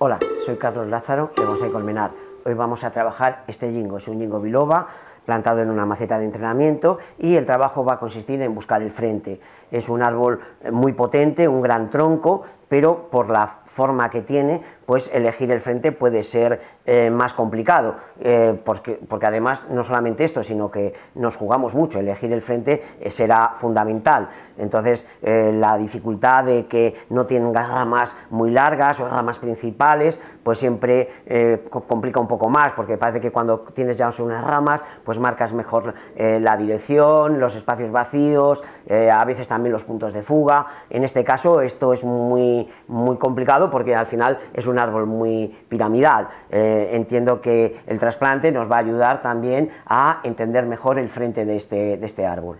Hola, soy Carlos Lázaro de Bonsai Colmenar. Hoy vamos a trabajar este ginkgo, es un ginkgo biloba plantado en una maceta de entrenamiento y el trabajo va a consistir en buscar el frente. Es un árbol muy potente, un gran tronco, pero por la forma que tiene, pues elegir el frente puede ser más complicado, porque además no solamente esto, sino que nos jugamos mucho, elegir el frente será fundamental. Entonces la dificultad de que no tienen ramas muy largas o ramas principales, pues siempre complica un poco más, porque parece que cuando tienes ya unas ramas, pues marcas mejor la dirección, los espacios vacíos, a veces también los puntos de fuga. En este caso esto es muy complicado porque al final es un árbol muy piramidal. Entiendo que el trasplante nos va a ayudar también a entender mejor el frente de este árbol.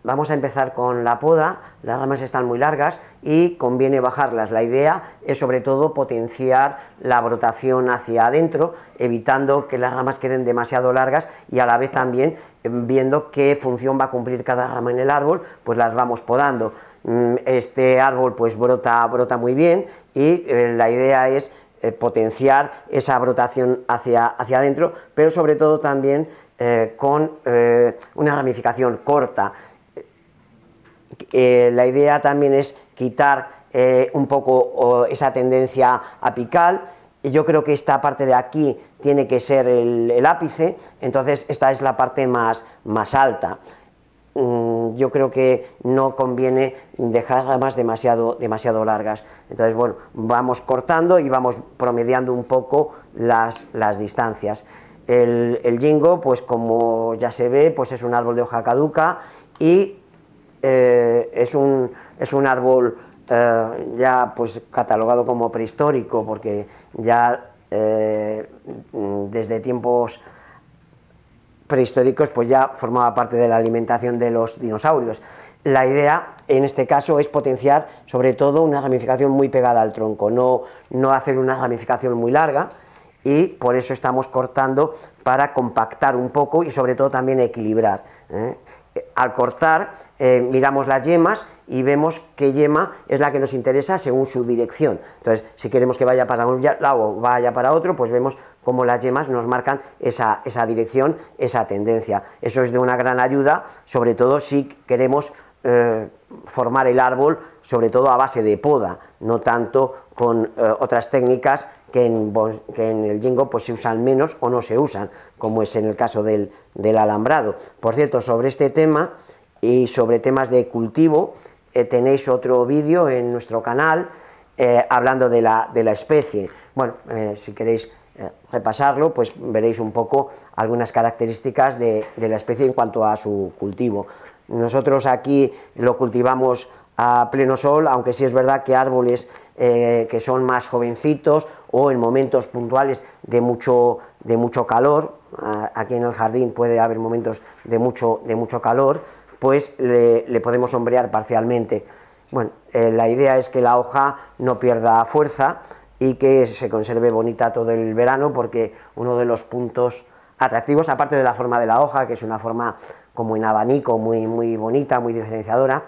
Vamos a empezar con la poda. Las ramas están muy largas y conviene bajarlas. La idea es sobre todo potenciar la brotación hacia adentro, evitando que las ramas queden demasiado largas y a la vez también viendo qué función va a cumplir cada rama en el árbol, pues las vamos podando. Este árbol pues brota muy bien y la idea es potenciar esa brotación hacia adentro, pero sobre todo también con una ramificación corta. La idea también es quitar un poco esa tendencia apical, y yo creo que esta parte de aquí tiene que ser el ápice, entonces esta es la parte más alta. Yo creo que no conviene dejar ramas demasiado largas, entonces bueno, vamos cortando y vamos promediando un poco las distancias. El ginkgo, pues como ya se ve, pues es un árbol de hoja caduca y es un árbol ya pues catalogado como prehistórico, porque ya desde tiempos prehistóricos pues ya formaba parte de la alimentación de los dinosaurios. La idea en este caso es potenciar sobre todo una ramificación muy pegada al tronco, no hacer una ramificación muy larga, y por eso estamos cortando para compactar un poco y sobre todo también equilibrar. Al cortar miramos las yemas y vemos qué yema es la que nos interesa según su dirección. Entonces, si queremos que vaya para un lado o vaya para otro, pues vemos cómo las yemas nos marcan esa dirección, esa tendencia. Eso es de una gran ayuda, sobre todo si queremos formar el árbol, sobre todo a base de poda, no tanto con otras técnicas que en el ginkgo pues se usan menos o no se usan, como es en el caso del alambrado. Por cierto, sobre este tema y sobre temas de cultivo, tenéis otro vídeo en nuestro canal hablando de la especie. Bueno, si queréis repasarlo, pues veréis un poco algunas características de la especie en cuanto a su cultivo. Nosotros aquí lo cultivamos a pleno sol, aunque sí es verdad que árboles que son más jovencitos o en momentos puntuales de mucho calor, aquí en el jardín puede haber momentos de mucho calor, pues le podemos sombrear parcialmente. Bueno, la idea es que la hoja no pierda fuerza y que se conserve bonita todo el verano, porque uno de los puntos atractivos, aparte de la forma de la hoja, que es una forma como en abanico muy bonita, muy diferenciadora,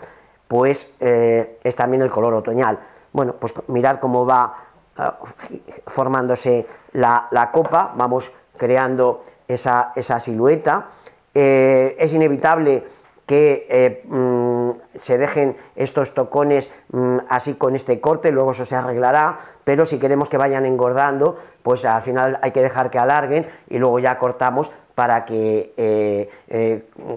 pues es también el color otoñal. Bueno, pues mirar cómo va formándose la copa, vamos creando esa silueta. Es inevitable que se dejen estos tocones así con este corte, luego eso se arreglará, pero si queremos que vayan engordando, pues al final hay que dejar que alarguen y luego ya cortamos para que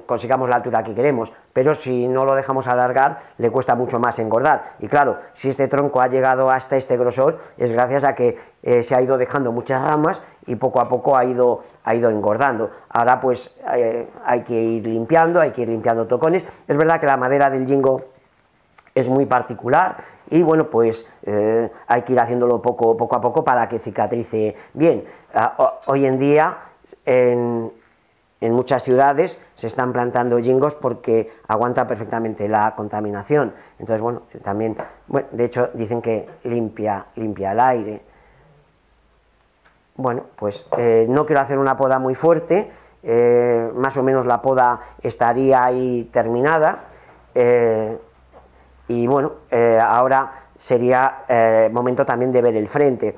consigamos la altura que queremos, pero si no lo dejamos alargar le cuesta mucho más engordar. Y claro, si este tronco ha llegado hasta este grosor es gracias a que se ha ido dejando muchas ramas y poco a poco ha ido engordando. Ahora pues hay que ir limpiando tocones. Es verdad que la madera del ginkgo es muy particular y bueno, pues hay que ir haciéndolo poco a poco para que cicatrice bien. Hoy en día en muchas ciudades se están plantando gingos porque aguanta perfectamente la contaminación. Entonces bueno, también, bueno, de hecho dicen que limpia el aire. Bueno, pues no quiero hacer una poda muy fuerte, más o menos la poda estaría ahí terminada, y bueno, ahora sería momento también de ver el frente.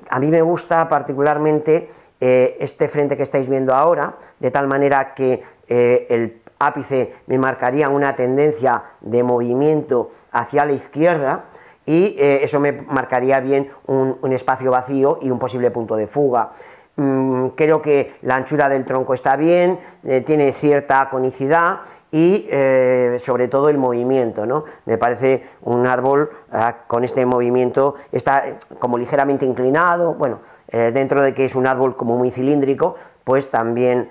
A mí me gusta particularmente este frente que estáis viendo ahora, de tal manera que el ápice me marcaría una tendencia de movimiento hacia la izquierda y eso me marcaría bien un espacio vacío y un posible punto de fuga. Creo que la anchura del tronco está bien, tiene cierta conicidad y sobre todo el movimiento, ¿no? Me parece un árbol con este movimiento, está como ligeramente inclinado, bueno, dentro de que es un árbol como muy cilíndrico, pues también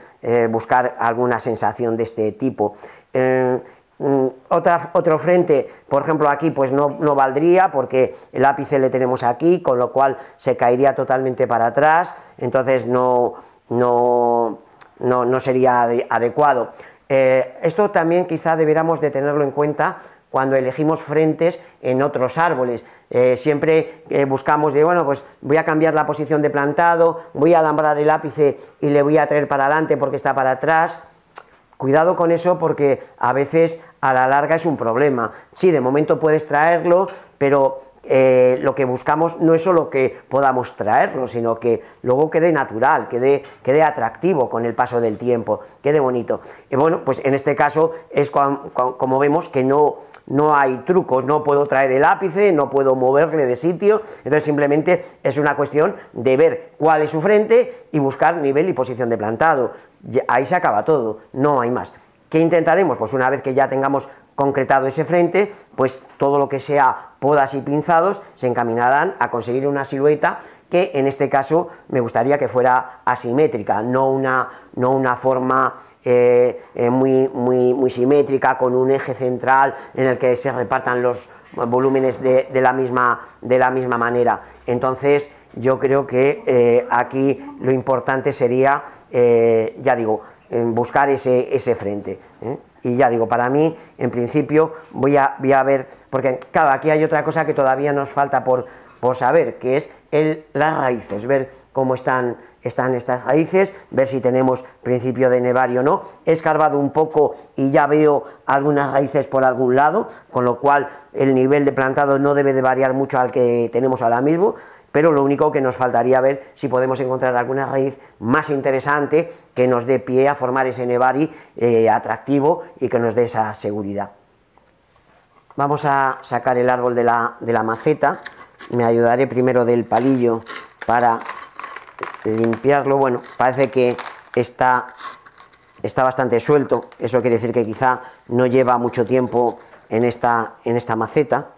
buscar alguna sensación de este tipo. Otro frente, por ejemplo aquí, pues no valdría porque el ápice le tenemos aquí, con lo cual se caería totalmente para atrás, entonces no sería adecuado. Esto también quizá deberíamos de tenerlo en cuenta cuando elegimos frentes en otros árboles. Siempre buscamos de, bueno, pues voy a cambiar la posición de plantado, voy a alambrar el ápice y le voy a traer para adelante porque está para atrás. Cuidado con eso porque a veces a la larga es un problema. Sí, de momento puedes traerlo, pero lo que buscamos no es solo que podamos traerlo, sino que luego quede natural, quede atractivo con el paso del tiempo, quede bonito. Y bueno, pues en este caso es como vemos que no hay trucos, no puedo traer el ápice, no puedo moverle de sitio, entonces simplemente es una cuestión de ver cuál es su frente y buscar nivel y posición de plantado. Ahí se acaba todo, no hay más. ¿Qué intentaremos? Pues una vez que ya tengamos concretado ese frente, pues todo lo que sea podas y pinzados se encaminarán a conseguir una silueta que en este caso me gustaría que fuera asimétrica, no una forma muy simétrica con un eje central en el que se repartan los volúmenes de la misma manera. Entonces yo creo que aquí lo importante sería, ya digo, buscar ese frente, y ya digo, para mí en principio voy a ver, porque claro, aquí hay otra cosa que todavía nos falta por saber, que es las raíces, ver cómo están estas raíces, ver si tenemos principio de nevario o no. He escarbado un poco y ya veo algunas raíces por algún lado, con lo cual el nivel de plantado no debe de variar mucho al que tenemos ahora mismo, pero lo único que nos faltaría ver si podemos encontrar alguna raíz más interesante que nos dé pie a formar ese nevari atractivo y que nos dé esa seguridad. Vamos a sacar el árbol de la maceta. Me ayudaré primero del palillo para limpiarlo. Bueno, parece que está bastante suelto, eso quiere decir que quizá no lleva mucho tiempo en esta maceta.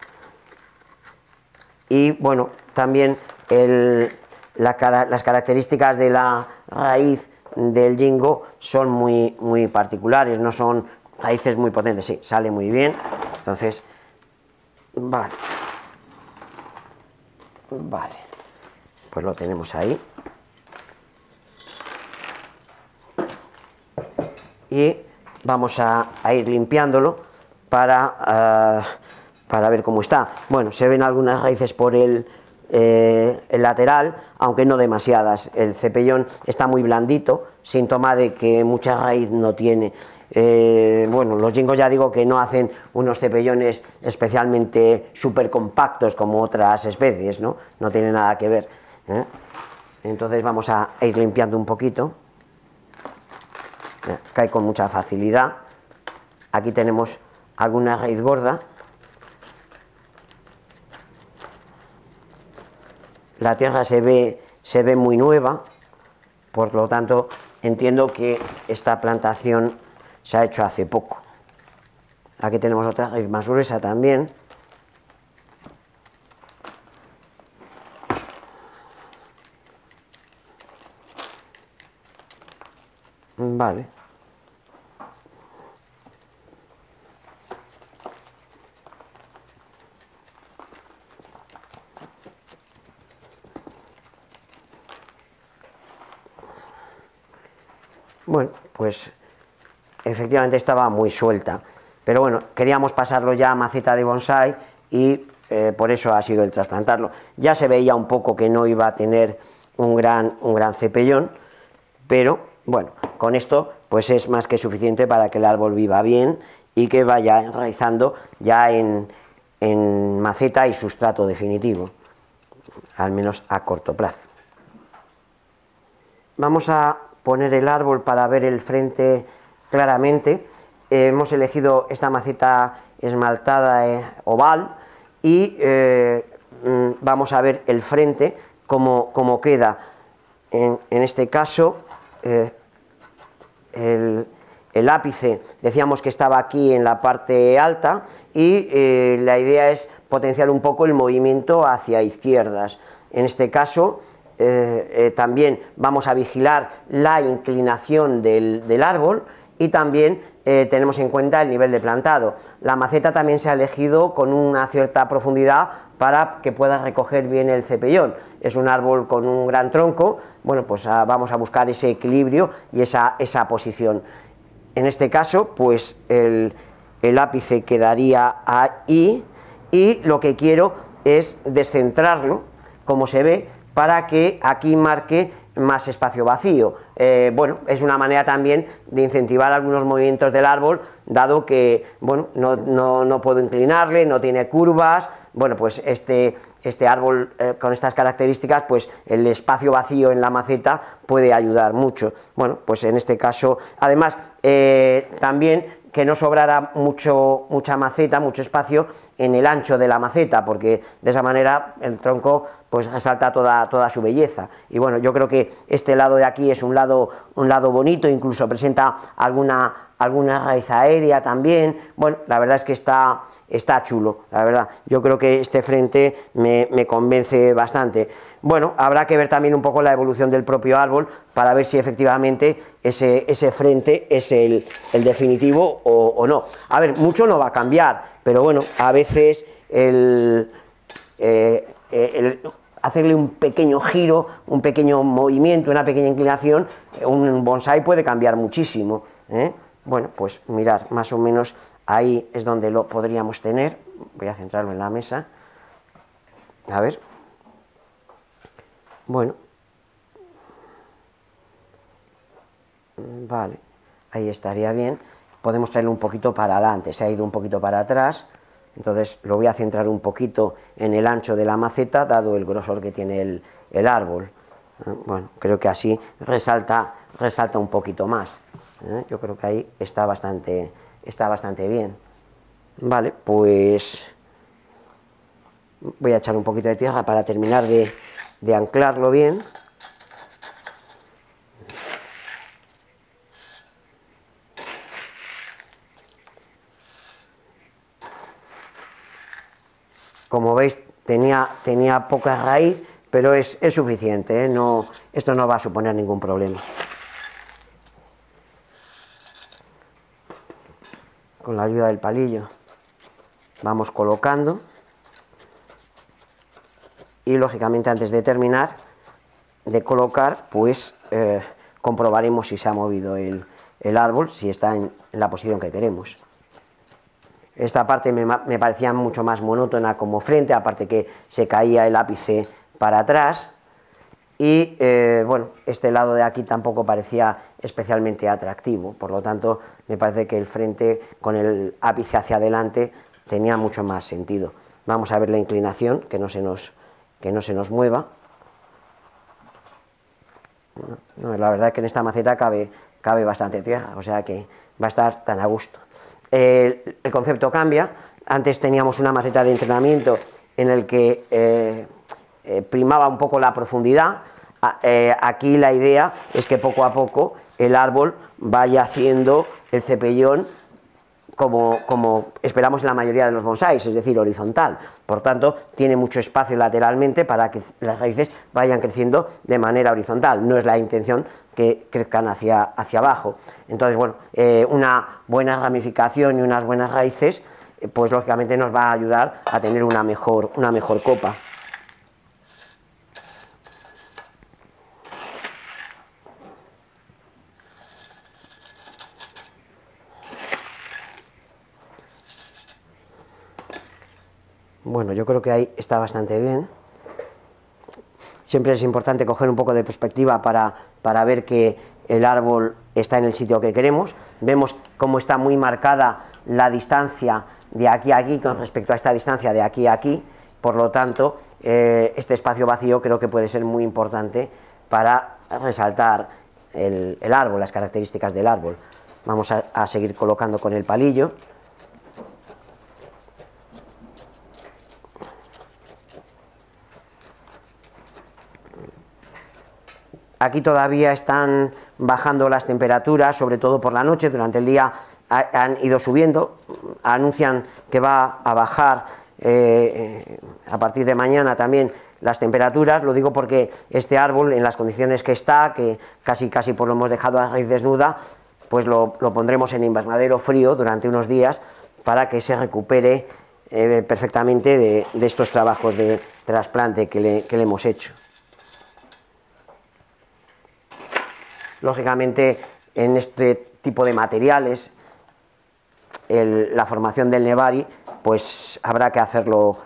Y bueno, también las características de la raíz del Ginkgo son muy particulares, no son raíces muy potentes. Sí, sale muy bien, entonces, vale, pues lo tenemos ahí. Y vamos a ir limpiándolo para ver cómo está. Bueno, se ven algunas raíces por el lateral, aunque no demasiadas. El cepellón está muy blandito, síntoma de que mucha raíz no tiene. Bueno, los Ginkgos ya digo que no hacen unos cepellones especialmente súper compactos como otras especies, ¿no? No tiene nada que ver, ¿eh? Entonces vamos a ir limpiando un poquito. Cae con mucha facilidad. Aquí tenemos alguna raíz gorda. La tierra se ve muy nueva, por lo tanto entiendo que esta plantación se ha hecho hace poco. Aquí tenemos otra raíz más gruesa también. Vale. Bueno, pues efectivamente estaba muy suelta, pero bueno, queríamos pasarlo ya a maceta de bonsái y por eso ha sido el trasplantarlo. Ya se veía un poco que no iba a tener un gran cepellón, pero bueno, con esto pues es más que suficiente para que el árbol viva bien y que vaya enraizando ya en en maceta y sustrato definitivo, al menos a corto plazo. Vamos a poner el árbol para ver el frente claramente. Hemos elegido esta maceta esmaltada oval y vamos a ver el frente cómo queda. En este caso el ápice decíamos que estaba aquí en la parte alta y la idea es potenciar un poco el movimiento hacia izquierdas. En este caso también vamos a vigilar la inclinación del árbol y también tenemos en cuenta el nivel de plantado. La maceta también se ha elegido con una cierta profundidad para que pueda recoger bien el cepellón. Es un árbol con un gran tronco, bueno, pues vamos a buscar ese equilibrio y esa posición. En este caso, pues el ápice quedaría ahí y lo que quiero es descentrarlo, como se ve, para que aquí marque más espacio vacío. Bueno, es una manera también de incentivar algunos movimientos del árbol, dado que, bueno, no puedo inclinarle, no tiene curvas. Bueno, pues este árbol con estas características, pues el espacio vacío en la maceta puede ayudar mucho. Bueno, pues en este caso, además, también que no sobrara mucha maceta, mucho espacio en el ancho de la maceta, porque de esa manera el tronco pues resalta toda su belleza. Y bueno, yo creo que este lado de aquí es un lado bonito, incluso presenta alguna raíz aérea también. Bueno, la verdad es que está chulo, la verdad. Yo creo que este frente me convence bastante. Bueno, habrá que ver también un poco la evolución del propio árbol para ver si efectivamente ese frente es el definitivo o no. A ver, mucho no va a cambiar, pero bueno, a veces hacerle un pequeño giro, un pequeño movimiento, una pequeña inclinación, un bonsái puede cambiar muchísimo, ¿eh? Bueno, pues mirad, más o menos ahí es donde lo podríamos tener. Voy a centrarlo en la mesa. A ver. Bueno. Vale, ahí estaría bien. Podemos traerlo un poquito para adelante, se ha ido un poquito para atrás. Entonces lo voy a centrar un poquito en el ancho de la maceta, dado el grosor que tiene el árbol. Bueno, creo que así resalta un poquito más. Yo creo que ahí está bastante bien. Vale, pues voy a echar un poquito de tierra para terminar de anclarlo bien. Como veis, tenía poca raíz, pero es suficiente, ¿eh? Esto no va a suponer ningún problema. Con la ayuda del palillo vamos colocando y lógicamente antes de terminar de colocar, pues comprobaremos si se ha movido el árbol, si está en la posición que queremos. Esta parte me parecía mucho más monótona como frente, aparte que se caía el ápice para atrás y bueno, este lado de aquí tampoco parecía especialmente atractivo, por lo tanto me parece que el frente con el ápice hacia adelante tenía mucho más sentido. Vamos a ver la inclinación, que no se nos mueva. No, la verdad es que en esta maceta cabe bastante tierra, o sea que va a estar tan a gusto. El concepto cambia. Antes teníamos una maceta de entrenamiento en el que primaba un poco la profundidad. Aquí la idea es que poco a poco el árbol vaya haciendo el cepellón como esperamos en la mayoría de los bonsáis, es decir, horizontal. Por tanto, tiene mucho espacio lateralmente para que las raíces vayan creciendo de manera horizontal. No es la intención que crezcan hacia abajo. Entonces, bueno, una buena ramificación y unas buenas raíces, pues lógicamente nos va a ayudar a tener una mejor copa. Bueno, yo creo que ahí está bastante bien. Siempre es importante coger un poco de perspectiva para ver que el árbol está en el sitio que queremos. Vemos cómo está muy marcada la distancia de aquí a aquí con respecto a esta distancia de aquí a aquí. Por lo tanto, este espacio vacío creo que puede ser muy importante para resaltar el árbol, las características del árbol. Vamos a seguir colocando con el palillo. Aquí todavía están bajando las temperaturas, sobre todo por la noche. Durante el día han ido subiendo, anuncian que va a bajar a partir de mañana también las temperaturas. Lo digo porque este árbol, en las condiciones que está, que casi pues lo hemos dejado a raíz desnuda, pues lo pondremos en invernadero frío durante unos días para que se recupere perfectamente de estos trabajos de trasplante que le hemos hecho. Lógicamente, en este tipo de materiales, la formación del nebari, pues habrá que hacerlo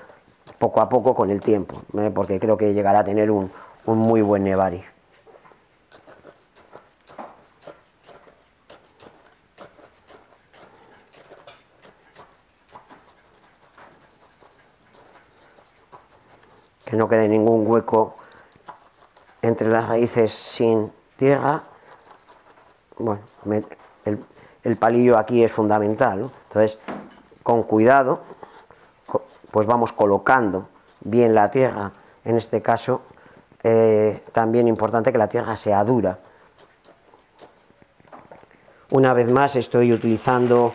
poco a poco con el tiempo, porque creo que llegará a tener un muy buen nebari. Que no quede ningún hueco entre las raíces sin tierra. Bueno, el palillo aquí es fundamental, ¿no? Entonces, con cuidado, pues vamos colocando bien la tierra. En este caso, también importante que la tierra sea dura. Una vez más estoy utilizando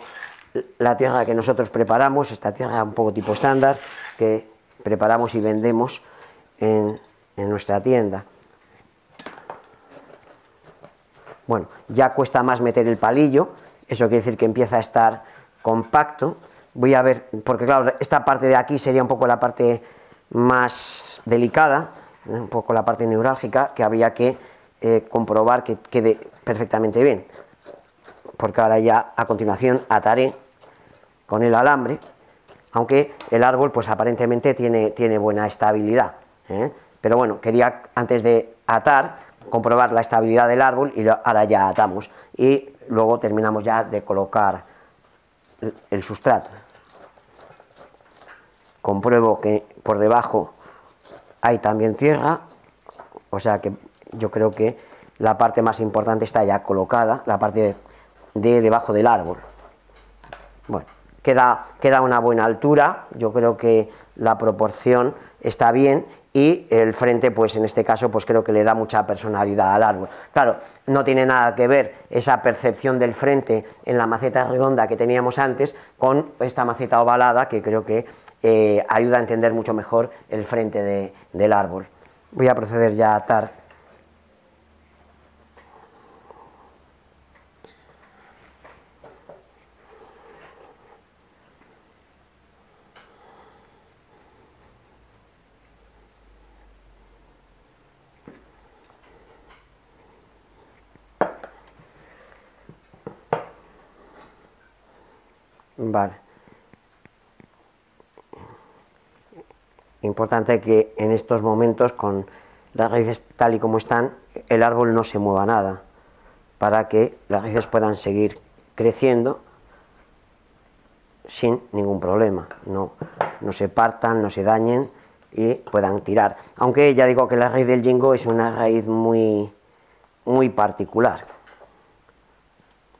la tierra que nosotros preparamos, esta tierra un poco tipo estándar, que preparamos y vendemos en nuestra tienda. Bueno, ya cuesta más meter el palillo, eso quiere decir que empieza a estar compacto. Voy a ver, porque claro, esta parte de aquí sería un poco la parte más delicada, un poco la parte neurálgica, que habría que comprobar que quede perfectamente bien. Porque ahora ya a continuación ataré con el alambre, aunque el árbol pues aparentemente tiene buena estabilidad, ¿eh? Pero bueno, quería antes de atar comprobar la estabilidad del árbol y ahora ya atamos y luego terminamos ya de colocar el sustrato. Compruebo que por debajo hay también tierra, o sea que yo creo que la parte más importante está ya colocada, la parte de debajo del árbol. Bueno, queda una buena altura, yo creo que la proporción está bien y el frente, pues en este caso, pues creo que le da mucha personalidad al árbol. Claro, no tiene nada que ver esa percepción del frente en la maceta redonda que teníamos antes con esta maceta ovalada, que creo que ayuda a entender mucho mejor el frente del árbol. Voy a proceder ya a atar. Vale. Importante que en estos momentos, con las raíces tal y como están, el árbol no se mueva nada, para que las raíces puedan seguir creciendo sin ningún problema, no se partan, no se dañen y puedan tirar. Aunque ya digo que la raíz del Ginkgo es una raíz muy particular.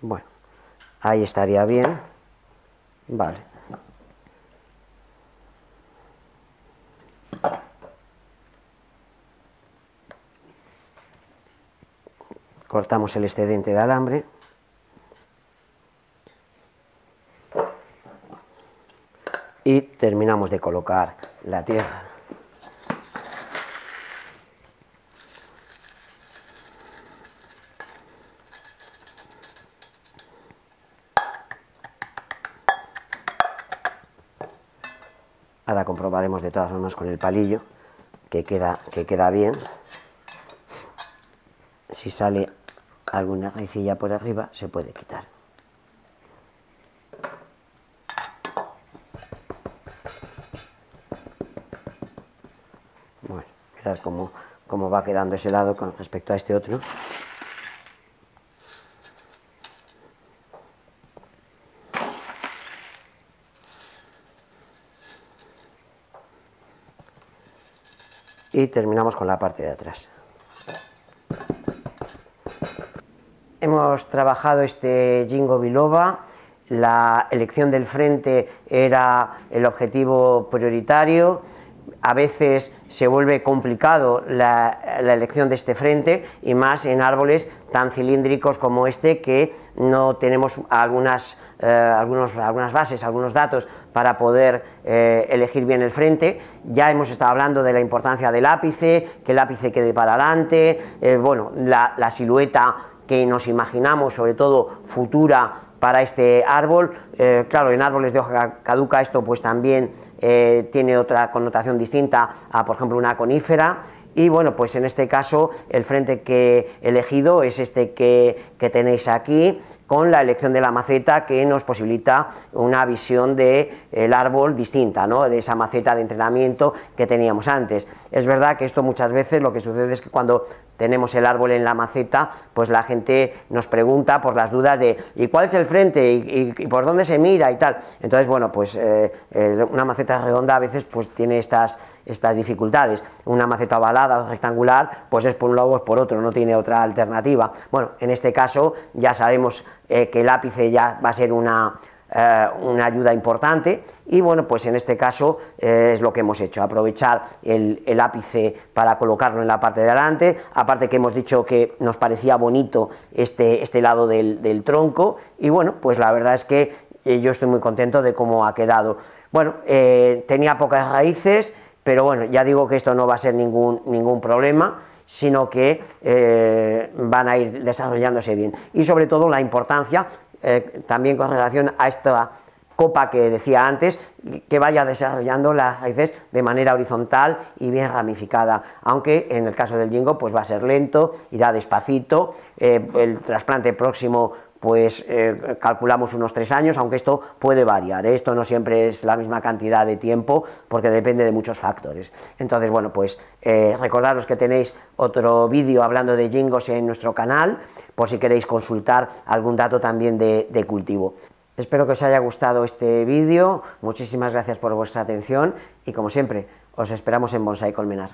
Bueno, ahí estaría bien. Vale. Cortamos el excedente de alambre. Y terminamos de colocar la tierra. Ahora comprobaremos de todas formas con el palillo que queda bien. Si sale alguna raicilla por arriba se puede quitar. Bueno, mirad cómo va quedando ese lado con respecto a este otro. y terminamos con la parte de atrás. Hemos trabajado este Ginkgo biloba. La elección del frente era el objetivo prioritario. A veces se vuelve complicado la elección de este frente, y más en árboles tan cilíndricos como este, que no tenemos algunas bases, algunos datos para poder elegir bien el frente. Ya hemos estado hablando de la importancia del ápice, que el ápice quede para adelante, bueno, la silueta que nos imaginamos, sobre todo futura, para este árbol. Claro, en árboles de hoja caduca esto pues también tiene otra connotación distinta a, por ejemplo, una conífera. Y bueno, pues en este caso el frente que he elegido es este que tenéis aquí, con la elección de la maceta, que nos posibilita una visión del árbol distinta, ¿no?, de esa maceta de entrenamiento que teníamos antes. Es verdad que esto muchas veces lo que sucede es que cuando tenemos el árbol en la maceta, pues la gente nos pregunta por las dudas de ¿y cuál es el frente? ¿Y por dónde se mira? Y tal. Entonces, bueno, pues una maceta redonda a veces pues tiene estas dificultades. Una maceta ovalada o rectangular, pues es por un lado o es por otro, no tiene otra alternativa. Bueno, en este caso ya sabemos que el ápice ya va a ser una ayuda importante, y bueno, pues en este caso es lo que hemos hecho, aprovechar el ápice para colocarlo en la parte de delante. Aparte que hemos dicho que nos parecía bonito este lado del tronco, y bueno, pues la verdad es que yo estoy muy contento de cómo ha quedado. Bueno, tenía pocas raíces, pero bueno, ya digo que esto no va a ser ningún problema, sino que van a ir desarrollándose bien, y sobre todo la importancia también con relación a esta copa que decía antes, que vaya desarrollando las raíces de manera horizontal y bien ramificada, aunque en el caso del ginkgo pues va a ser lento, irá despacito. El trasplante próximo pues calculamos unos 3 años, aunque esto puede variar, esto no siempre es la misma cantidad de tiempo, porque depende de muchos factores. Entonces, bueno, pues recordaros que tenéis otro vídeo hablando de gingos en nuestro canal, por si queréis consultar algún dato también de cultivo. Espero que os haya gustado este vídeo, muchísimas gracias por vuestra atención, y como siempre, os esperamos en Bonsai Colmenar.